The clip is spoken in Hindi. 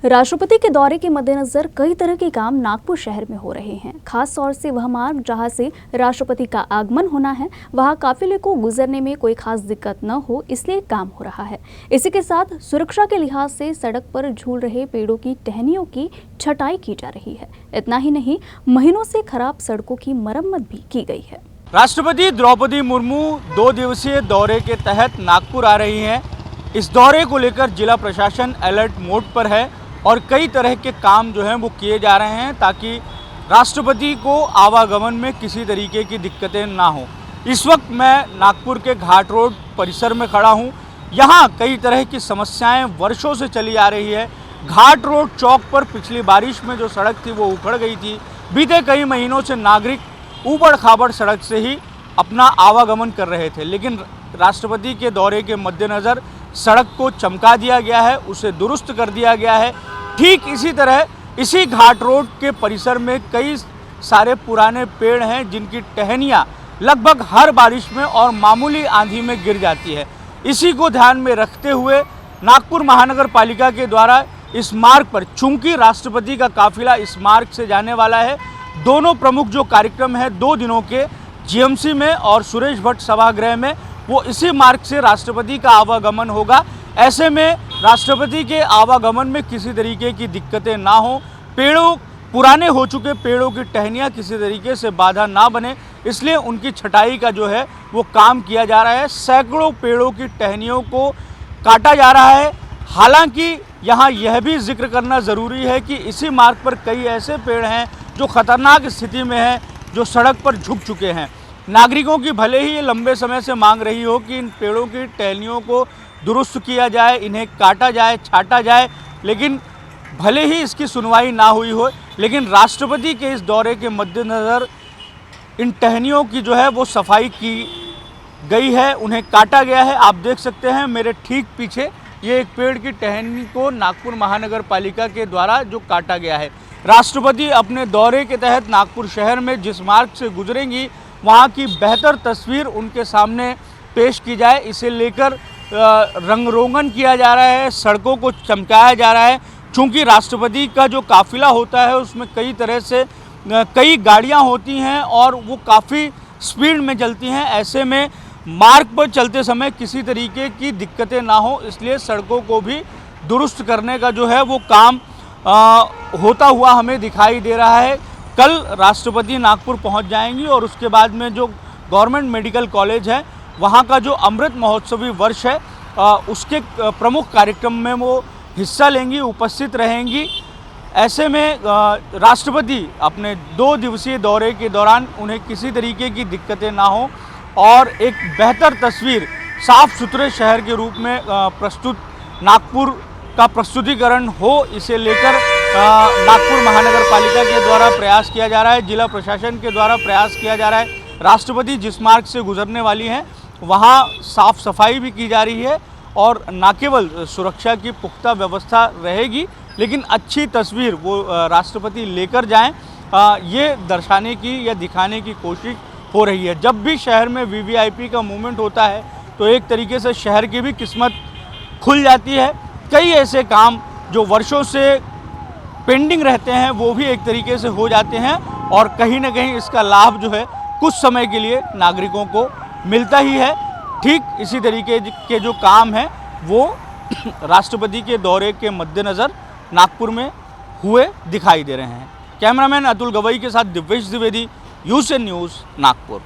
राष्ट्रपति के दौरे के मद्देनजर कई तरह के काम नागपुर शहर में हो रहे हैं। खास तौर से वह मार्ग जहां से राष्ट्रपति का आगमन होना है वहां काफिले को गुजरने में कोई खास दिक्कत न हो, इसलिए काम हो रहा है। इसी के साथ सुरक्षा के लिहाज से सड़क पर झूल रहे पेड़ों की टहनियों की छटाई की जा रही है। इतना ही नहीं, महीनों से खराब सड़कों की मरम्मत भी की गई है। राष्ट्रपति द्रौपदी मुर्मू 2 दिवसीय दौरे के तहत नागपुर आ रही हैं। इस दौरे को लेकर जिला प्रशासन अलर्ट मोड पर है और कई तरह के काम जो हैं वो किए जा रहे हैं ताकि राष्ट्रपति को आवागमन में किसी तरीके की दिक्कतें ना हो। इस वक्त मैं नागपुर के घाट रोड परिसर में खड़ा हूं। यहां कई तरह की समस्याएं वर्षों से चली आ रही है। घाट रोड चौक पर पिछली बारिश में जो सड़क थी वो उखड़ गई थी। बीते कई महीनों से नागरिक ऊबड़ खाबड़ सड़क से ही अपना आवागमन कर रहे थे, लेकिन राष्ट्रपति के दौरे के मद्देनज़र सड़क को चमका दिया गया है, उसे दुरुस्त कर दिया गया है। ठीक इसी तरह इसी घाट रोड के परिसर में कई सारे पुराने पेड़ हैं जिनकी टहनियाँ लगभग हर बारिश में और मामूली आंधी में गिर जाती है। इसी को ध्यान में रखते हुए नागपुर महानगर पालिका के द्वारा इस मार्ग पर, चूंकि राष्ट्रपति का काफिला इस मार्ग से जाने वाला है, दोनों प्रमुख जो कार्यक्रम है 2 दिनों के जीएमसी में और सुरेश भट्ट सभागृह में, वो इसी मार्ग से राष्ट्रपति का आवागमन होगा। ऐसे में राष्ट्रपति के आवागमन में किसी तरीके की दिक्कतें ना हो, पुराने हो चुके पेड़ों की टहनियाँ किसी तरीके से बाधा ना बने, इसलिए उनकी छटाई का जो है वो काम किया जा रहा है। सैकड़ों पेड़ों की टहनियों को काटा जा रहा है। हालांकि यहाँ यह भी जिक्र करना ज़रूरी है कि इसी मार्ग पर कई ऐसे पेड़ हैं जो खतरनाक स्थिति में हैं, जो सड़क पर झुक चुके हैं। नागरिकों की भले ही ये लंबे समय से मांग रही हो कि इन पेड़ों की टहनियों को दुरुस्त किया जाए, इन्हें काटा जाए, छाटा जाए, लेकिन भले ही इसकी सुनवाई ना हुई हो, लेकिन राष्ट्रपति के इस दौरे के मद्देनज़र इन टहनियों की जो है वो सफाई की गई है, उन्हें काटा गया है। आप देख सकते हैं मेरे ठीक पीछे ये एक पेड़ की टहनी को नागपुर महानगर पालिका के द्वारा जो काटा गया है। राष्ट्रपति अपने दौरे के तहत नागपुर शहर में जिस मार्ग से गुजरेंगी वहाँ की बेहतर तस्वीर उनके सामने पेश की जाए, इसे लेकर रंग रोगन किया जा रहा है, सड़कों को चमकाया जा रहा है। चूँकि राष्ट्रपति का जो काफिला होता है उसमें कई तरह से कई गाड़ियाँ होती हैं और वो काफ़ी स्पीड में चलती हैं। ऐसे में मार्ग पर चलते समय किसी तरीके की दिक्कतें ना हो, इसलिए सड़कों को भी दुरुस्त करने का जो है वो काम होता हुआ हमें दिखाई दे रहा है। कल राष्ट्रपति नागपुर पहुंच जाएंगी और उसके बाद में जो गवर्नमेंट मेडिकल कॉलेज है वहां का जो अमृत महोत्सवी वर्ष है उसके प्रमुख कार्यक्रम में वो हिस्सा लेंगी, उपस्थित रहेंगी। ऐसे में राष्ट्रपति अपने 2 दिवसीय दौरे के दौरान उन्हें किसी तरीके की दिक्कतें ना हो और एक बेहतर तस्वीर साफ सुथरे शहर के रूप में प्रस्तुत नागपुर का प्रस्तुतिकरण हो, इसे लेकर नागपुर महानगर पालिका के द्वारा प्रयास किया जा रहा है, जिला प्रशासन के द्वारा प्रयास किया जा रहा है। राष्ट्रपति जिस मार्ग से गुजरने वाली हैं वहाँ साफ सफाई भी की जा रही है और न केवल सुरक्षा की पुख्ता व्यवस्था रहेगी, लेकिन अच्छी तस्वीर वो राष्ट्रपति लेकर जाएं, ये दर्शाने की या दिखाने की कोशिश हो रही है। जब भी शहर में वीवीआईपी का मूवमेंट होता है तो एक तरीके से शहर की भी किस्मत खुल जाती है। कई ऐसे काम जो वर्षों से पेंडिंग रहते हैं वो भी एक तरीके से हो जाते हैं और कहीं ना कहीं इसका लाभ जो है कुछ समय के लिए नागरिकों को मिलता ही है। ठीक इसी तरीके के जो काम हैं वो राष्ट्रपति के दौरे के मद्देनज़र नागपुर में हुए दिखाई दे रहे हैं। कैमरामैन अतुल गवई के साथ दिव्येश द्विवेदी, यूएसएन न्यूज़, नागपुर।